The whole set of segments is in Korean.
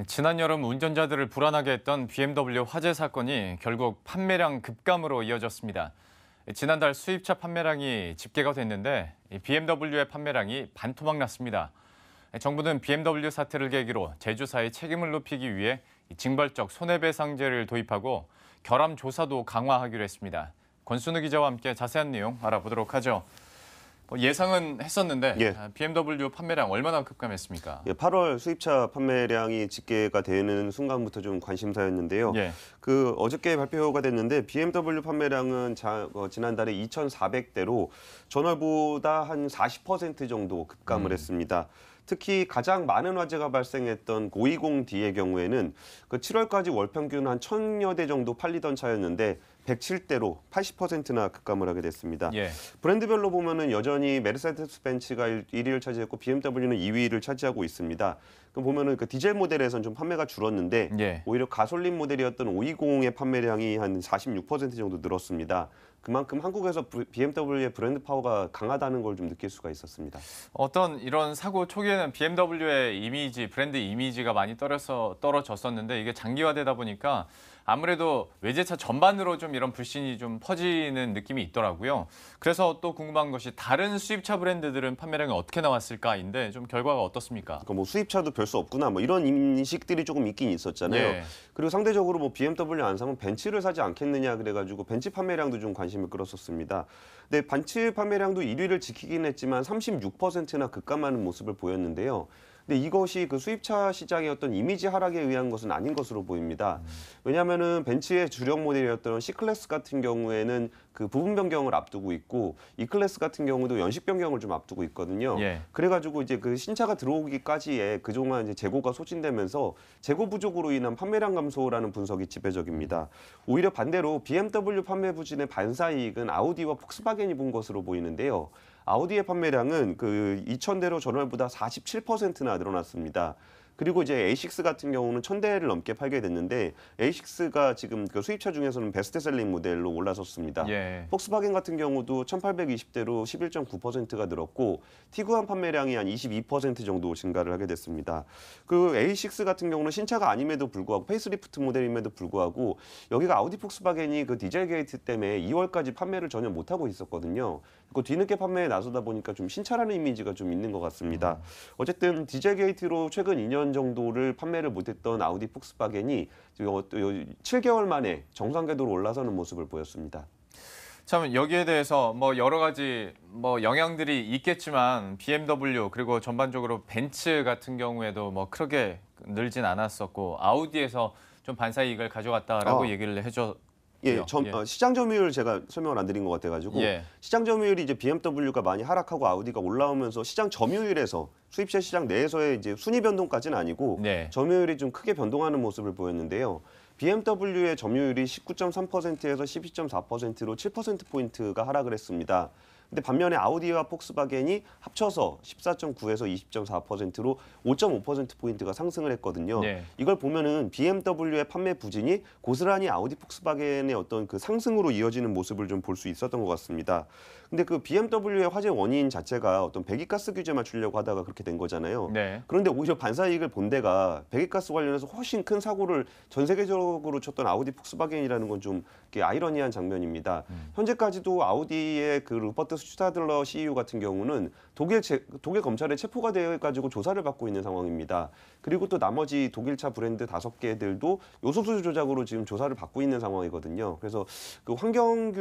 지난 여름 운전자들을 불안하게 했던 BMW 화재 사건이 결국 판매량 급감으로 이어졌습니다. 지난달 수입차 판매량이 집계가 됐는데 BMW의 판매량이 반토막 났습니다. 정부는 BMW 사태를 계기로 제조사의 책임을 높이기 위해 징벌적 손해배상제를 도입하고 결함 조사도 강화하기로 했습니다. 권순우 기자와 함께 자세한 내용 알아보도록 하죠. 예상은 했었는데 예. BMW 판매량 얼마나 급감했습니까? 8월 수입차 판매량이 집계가 되는 순간부터 좀 관심사였는데요. 예. 어저께 발표가 됐는데 BMW 판매량은 지난달에 2,400대로 전월보다 한 40% 정도 급감을 했습니다. 특히 가장 많은 화재가 발생했던 520D의 경우에는 7월까지 월 평균 한 1,000여 대 정도 팔리던 차였는데 107대로 80%나 급감을 하게 됐습니다. 예. 브랜드별로 보면은 여전히 메르세데스 벤츠가 1위를 차지했고 BMW는 2위를 차지하고 있습니다. 그럼 보면은 디젤 모델에서는 좀 판매가 줄었는데 예. 오히려 가솔린 모델이었던 520의 판매량이 한 46% 정도 늘었습니다. 그만큼 한국에서 BMW의 브랜드 파워가 강하다는 걸 좀 느낄 수가 있었습니다. 어떤 이런 사고 초기에는 BMW의 이미지, 브랜드 이미지가 많이 떨어졌었는데 이게 장기화되다 보니까 아무래도 외제차 전반으로 좀 이런 불신이 좀 퍼지는 느낌이 있더라고요. 그래서 또 궁금한 것이 다른 수입차 브랜드들은 판매량이 어떻게 나왔을까인데 좀 결과가 어떻습니까? 그러니까 수입차도 별 수 없구나 이런 인식들이 조금 있긴 있었잖아요. 예. 그리고 상대적으로 BMW 안 사면 벤츠를 사지 않겠느냐 그래가지고 벤츠 판매량도 좀 관심을 끌었었습니다. 근데 벤츠 판매량도 1위를 지키긴 했지만 36%나 급감하는 모습을 보였는데요. 근데 이것이 수입차 시장의 어떤 이미지 하락에 의한 것은 아닌 것으로 보입니다. 왜냐하면은 벤츠의 주력 모델이었던 C클래스 같은 경우에는 부분 변경을 앞두고 있고 E클래스 같은 경우도 연식 변경을 좀 앞두고 있거든요. 예. 그래가지고 이제 신차가 들어오기까지의 그동안 이제 재고가 소진되면서 재고 부족으로 인한 판매량 감소라는 분석이 지배적입니다. 오히려 반대로 BMW 판매 부진의 반사이익은 아우디와 폭스바겐이 본 것으로 보이는데요. 아우디의 판매량은 2,000대로 전월보다 47%나 늘어났습니다. 그리고 이제 A6 같은 경우는 1,000대를 넘게 팔게 됐는데 A6가 지금 수입차 중에서는 베스트셀링 모델로 올라섰습니다. 예. 폭스바겐 같은 경우도 1,820대로 11.9%가 늘었고 티구안 판매량이 한 22% 정도 증가를 하게 됐습니다. A6 같은 경우는 신차가 아님에도 불구하고 페이스리프트 모델임에도 불구하고 여기가 아우디 폭스바겐이 디젤 게이트 때문에 2월까지 판매를 전혀 못하고 있었거든요. 그 뒤늦게 판매에 나서다 보니까 좀 신차라는 이미지가 좀 있는 것 같습니다. 어쨌든 디젤 게이트로 최근 2년 정도를 판매를 못했던 아우디 폭스바겐이 7개월 만에 정상 궤도로 올라서는 모습을 보였습니다. 참 여기에 대해서 여러 가지 영향들이 있겠지만 BMW 그리고 전반적으로 벤츠 같은 경우에도 크게 늘진 않았었고 아우디에서 좀 반사이익을 가져갔다라고 얘기를 해줘. 시장 점유율 제가 설명을 안 드린 것 같아가지고 시장 점유율이 이제 BMW가 많이 하락하고 아우디가 올라오면서 시장 점유율에서 수입차 시장 내에서의 이제 순위 변동까지는 아니고 점유율이 좀 크게 변동하는 모습을 보였는데요. BMW의 점유율이 19.3%에서 12.4%로 7%포인트가 하락을 했습니다. 근데 반면에 아우디와 폭스바겐이 합쳐서 14.9에서 20.4%로 5.5%포인트가 상승을 했거든요. 이걸 보면은 BMW의 판매 부진이 고스란히 아우디 폭스바겐의 어떤 상승으로 이어지는 모습을 좀 볼 수 있었던 것 같습니다. 근데 BMW의 화재 원인 자체가 어떤 배기가스 규제 맞추려고 하다가 그렇게 된 거잖아요. 그런데 오히려 반사이익을 본 데가 배기가스 관련해서 훨씬 큰 사고를 전 세계적으로 쳤던 아우디 폭스바겐이라는 건 좀 아이러니한 장면입니다. 현재까지도 아우디의 루퍼트 슈타들러 CEO 같은 경우는 독일 검찰에 체포가 되어 가지고 조사를 받고 있는 상황입니다. 그리고 또 나머지 독일차 브랜드 5개들도 요소수 조작으로 지금 조사를 받고 있는 상황이거든요. 그래서 환경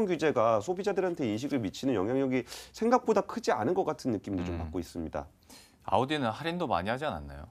규제가 소비자들한테 인식을 미치는 영향력이 생각보다 크지 않은 것 같은 느낌도 좀 받고 있습니다. 아우디는 할인도 많이 하지 않았나요?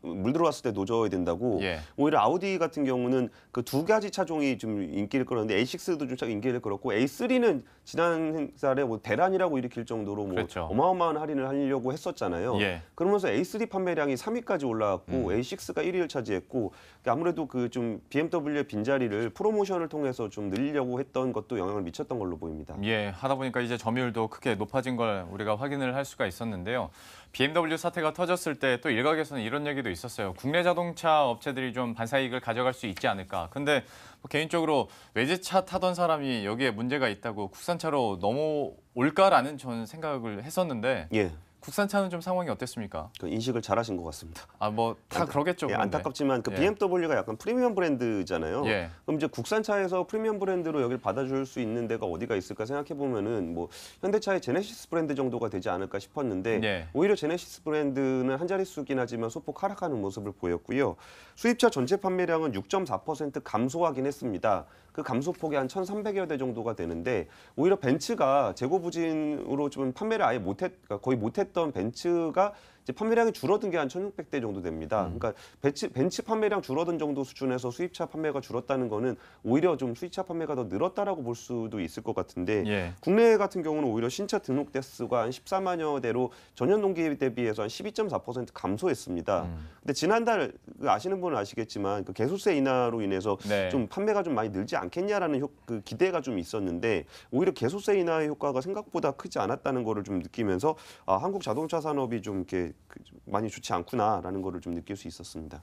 물 들어왔을 때 노져야 된다고. 오히려 아우디 같은 경우는 두 가지 차종이 좀 인기를 끌었는데 A6도 좀 인기를 끌었고 A3는 지난 달에 대란이라고 일으킬 정도로 어마어마한 할인을 하려고 했었잖아요. 그러면서 A3 판매량이 3위까지 올라왔고 A6가 1위를 차지했고 아무래도 좀 BMW의 빈자리를 프로모션을 통해서 좀 늘리려고 했던 것도 영향을 미쳤던 걸로 보입니다. 하다 보니까 이제 점유율도 크게 높아진 걸 우리가 확인을 할 수가 있었는데요. BMW 사태가 터졌을 때 또 일각에서는 이런 얘기도 있었어요. 국내 자동차 업체들이 좀 반사이익을 가져갈 수 있지 않을까. 근데 개인적으로 외제차 타던 사람이 여기에 문제가 있다고 국산차로 넘어올까라는 저는 생각을 했었는데 국산차는 좀 상황이 어땠습니까? 그 인식을 잘하신 것 같습니다. 뭐 다 그러겠죠. 예, 안타깝지만 그 BMW가 약간 프리미엄 브랜드잖아요. 그럼 이제 국산차에서 프리미엄 브랜드로 여기를 받아줄 수 있는 데가 어디가 있을까 생각해 보면은 뭐 현대차의 제네시스 브랜드 정도가 되지 않을까 싶었는데 오히려 제네시스 브랜드는 한 자릿수긴 하지만 소폭 하락하는 모습을 보였고요. 수입차 전체 판매량은 6.4% 감소하긴 했습니다. 그 감소폭이 한 1,300여 대 정도가 되는데 오히려 벤츠가 재고 부진으로 좀 판매를 아예 거의 못했던 벤츠가 이제 판매량이 줄어든 게 한 1,600대 정도 됩니다. 그러니까 벤츠 판매량 줄어든 정도 수준에서 수입차 판매가 줄었다는 거는 오히려 좀 수입차 판매가 더 늘었다라고 볼 수도 있을 것 같은데 국내 같은 경우는 오히려 신차 등록 대수가 한 14만여 대로 전년 동기 대비해서 한 12.4% 감소했습니다. 근데 지난달 아시는 분은 아시겠지만 그 개소세 인하로 인해서 좀 판매가 좀 많이 늘지 않겠냐라는 그 기대가 좀 있었는데 오히려 개소세 인하의 효과가 생각보다 크지 않았다는 거를 좀 느끼면서 한국 자동차 산업이 좀 이렇게 많이 좋지 않구나라는 거를 좀 느낄 수 있었습니다.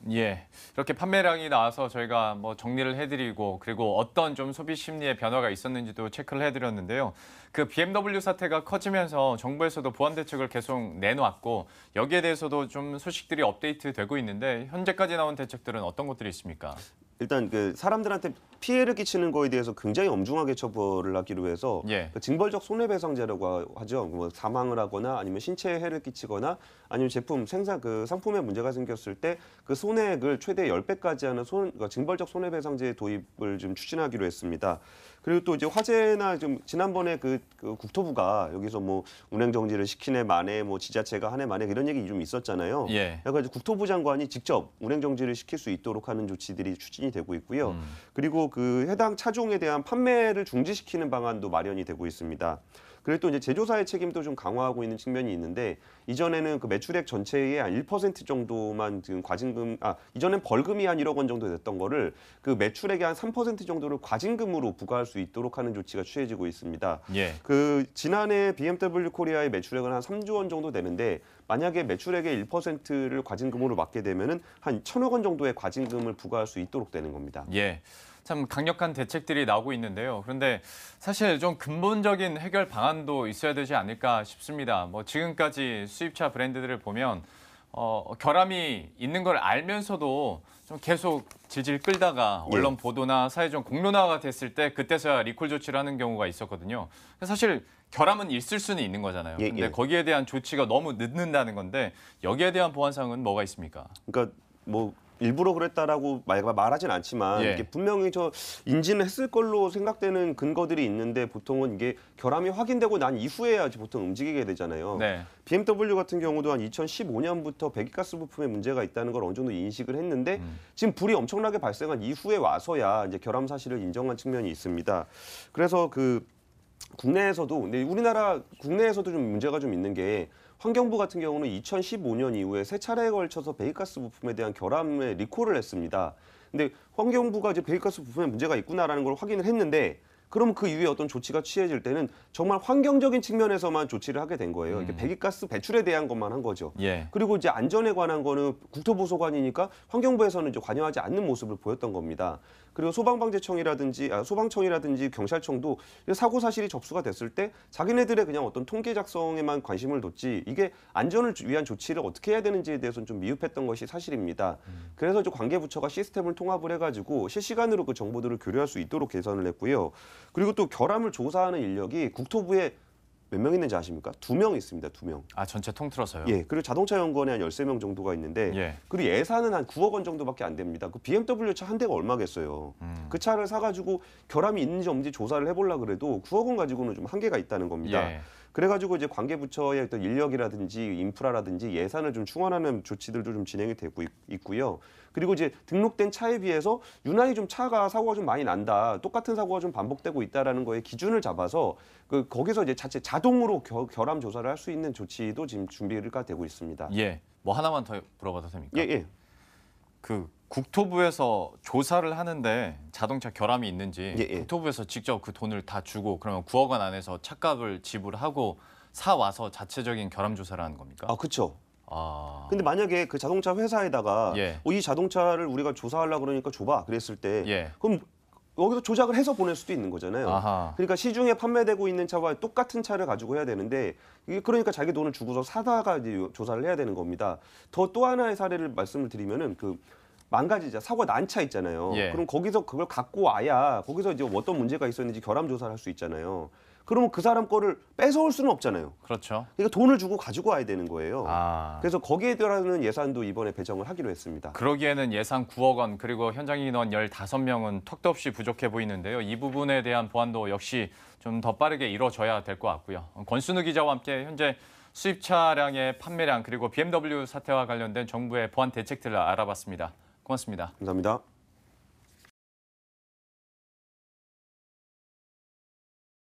이렇게 판매량이 나와서 저희가 뭐 정리를 해드리고 그리고 어떤 좀 소비 심리의 변화가 있었는지도 체크를 해드렸는데요. 그 BMW 사태가 커지면서 정부에서도 보완 대책을 계속 내놓았고 여기에 대해서도 좀 소식들이 업데이트되고 있는데 현재까지 나온 대책들은 어떤 것들이 있습니까? 일단 그 사람들한테 피해를 끼치는 거에 대해서 굉장히 엄중하게 처벌을 하기로 해서 그 징벌적 손해배상제라고 하죠. 뭐 사망을 하거나 아니면 신체에 해를 끼치거나 아니면 제품 생산 그 상품에 문제가 생겼을 때 그 손해액을 최대 10배까지 하는 그러니까 징벌적 손해배상제 도입을 좀 추진하기로 했습니다. 그리고 또 이제 화재나 좀 지난번에 그 국토부가 여기서 뭐 운행 정지를 시킨 해 만에 뭐 지자체가 한 해 만에 이런 얘기 좀 있었잖아요. 그래서 국토부 장관이 직접 운행 정지를 시킬 수 있도록 하는 조치들이 추진이 되고 있고요. 그리고 그 해당 차종에 대한 판매를 중지시키는 방안도 마련이 되고 있습니다. 그리고 또 이제 제조사의 책임도 좀 강화하고 있는 측면이 있는데 이전에는 그 매출액 전체의 한 1% 정도만 지금 이전엔 벌금이 한 1억 원 정도 됐던 거를 그 매출액의 한 3% 정도를 과징금으로 부과할 수 있도록 하는 조치가 취해지고 있습니다. 그 지난해 BMW 코리아의 매출액은 한 3조 원 정도 되는데 만약에 매출액의 1%를 과징금으로 맞게 되면은 한 1,000억 원 정도의 과징금을 부과할 수 있도록 되는 겁니다. 참 강력한 대책들이 나오고 있는데요. 그런데 사실 좀 근본적인 해결 방안도 있어야 되지 않을까 싶습니다. 뭐 지금까지 수입차 브랜드들을 보면 결함이 있는 걸 알면서도 좀 계속 질질 끌다가 언론 보도나 사회적 공론화가 됐을 때 그때서야 리콜 조치를 하는 경우가 있었거든요. 사실 결함은 있을 수는 있는 거잖아요. 근데 거기에 대한 조치가 너무 늦는다는 건데 여기에 대한 보완사항은 뭐가 있습니까? 그러니까 뭐 일부러 그랬다라고 말하진 않지만 이게 분명히 인지는 했을 걸로 생각되는 근거들이 있는데 보통은 이게 결함이 확인되고 난 이후에야 보통 움직이게 되잖아요. BMW 같은 경우도 한 2015년부터 배기가스 부품에 문제가 있다는 걸 어느 정도 인식을 했는데 지금 불이 엄청나게 발생한 이후에 와서야 이제 결함 사실을 인정한 측면이 있습니다. 그래서 국내에서도 근데 우리나라 국내에서도 좀 문제가 좀 있는 게 환경부 같은 경우는 2015년 이후에 세 차례에 걸쳐서 배기가스 부품에 대한 결함에 리콜을 했습니다. 근데 환경부가 이제 배기가스 부품에 문제가 있구나라는 걸 확인을 했는데 그럼 그 이후에 어떤 조치가 취해질 때는 정말 환경적인 측면에서만 조치를 하게 된 거예요. 이게 배기가스 배출에 대한 것만 한 거죠. 그리고 이제 안전에 관한 거는 국토부 소관이니까 환경부에서는 이제 관여하지 않는 모습을 보였던 겁니다. 그리고 소방청이라든지 경찰청도 사고 사실이 접수가 됐을 때 자기네들의 그냥 어떤 통계 작성에만 관심을 뒀지 이게 안전을 위한 조치를 어떻게 해야 되는지에 대해서는 좀 미흡했던 것이 사실입니다. 그래서 관계부처가 시스템을 통합을 해가지고 실시간으로 그 정보들을 교류할 수 있도록 개선을 했고요. 그리고 또 결함을 조사하는 인력이 국토부에 몇 명 있는지 아십니까? 2명 있습니다. 2명. 전체 통틀어서요? 그리고 자동차연구원에 한 13명 정도가 있는데 그리고 예산은 한 9억 원 정도밖에 안 됩니다. 그 BMW 차 한 대가 얼마겠어요. 그 차를 사가지고 결함이 있는지 없는지 조사를 해보려고 그래도 9억 원 가지고는 좀 한계가 있다는 겁니다. 그래가지고 이제 관계부처의 어떤 인력이라든지 인프라라든지 예산을 좀 충원하는 조치들도 좀 진행이 되고 있고요. 그리고 이제 등록된 차에 비해서 유난히 좀 사고가 좀 많이 난다. 똑같은 사고가 좀 반복되고 있다라는 거에 기준을 잡아서 거기서 이제 자동으로 결함 조사를 할 수 있는 조치도 지금 준비가 되고 있습니다. 뭐 하나만 더 물어봐도 됩니까? 그 국토부에서 조사를 하는데 자동차 결함이 있는지 국토부에서 직접 그 돈을 다 주고 그러면 9억 원 안에서 차값을 지불하고 사와서 자체적인 결함 조사를 하는 겁니까? 그렇죠. 근데 만약에 그 자동차 회사에다가 이 자동차를 우리가 조사하려고 그러니까 줘봐 그랬을 때 그럼 여기서 조작을 해서 보낼 수도 있는 거잖아요. 아하. 그러니까 시중에 판매되고 있는 차와 똑같은 차를 가지고 해야 되는데 이게 그러니까 자기 돈을 주고서 사다가 이제 조사를 해야 되는 겁니다. 또 하나의 사례를 말씀을 드리면은 그 망가지자 사고 난 차 있잖아요. 예. 그럼 거기서 그걸 갖고 와야 거기서 이제 어떤 문제가 있었는지 결함 조사를 할 수 있잖아요. 그러면 그 사람 거를 뺏어올 수는 없잖아요. 그렇죠. 그러니까 돈을 주고 가지고 와야 되는 거예요. 아. 그래서 거기에 들어가는 예산도 이번에 배정을 하기로 했습니다. 그러기에는 예산 9억 원 그리고 현장 인원 15명은 턱도 없이 부족해 보이는데요. 이 부분에 대한 보완도 역시 좀 더 빠르게 이루어져야 될 것 같고요. 권순우 기자와 함께 현재 수입 차량의 판매량 그리고 BMW 사태와 관련된 정부의 보완 대책들을 알아봤습니다. 고맙습니다. 감사합니다.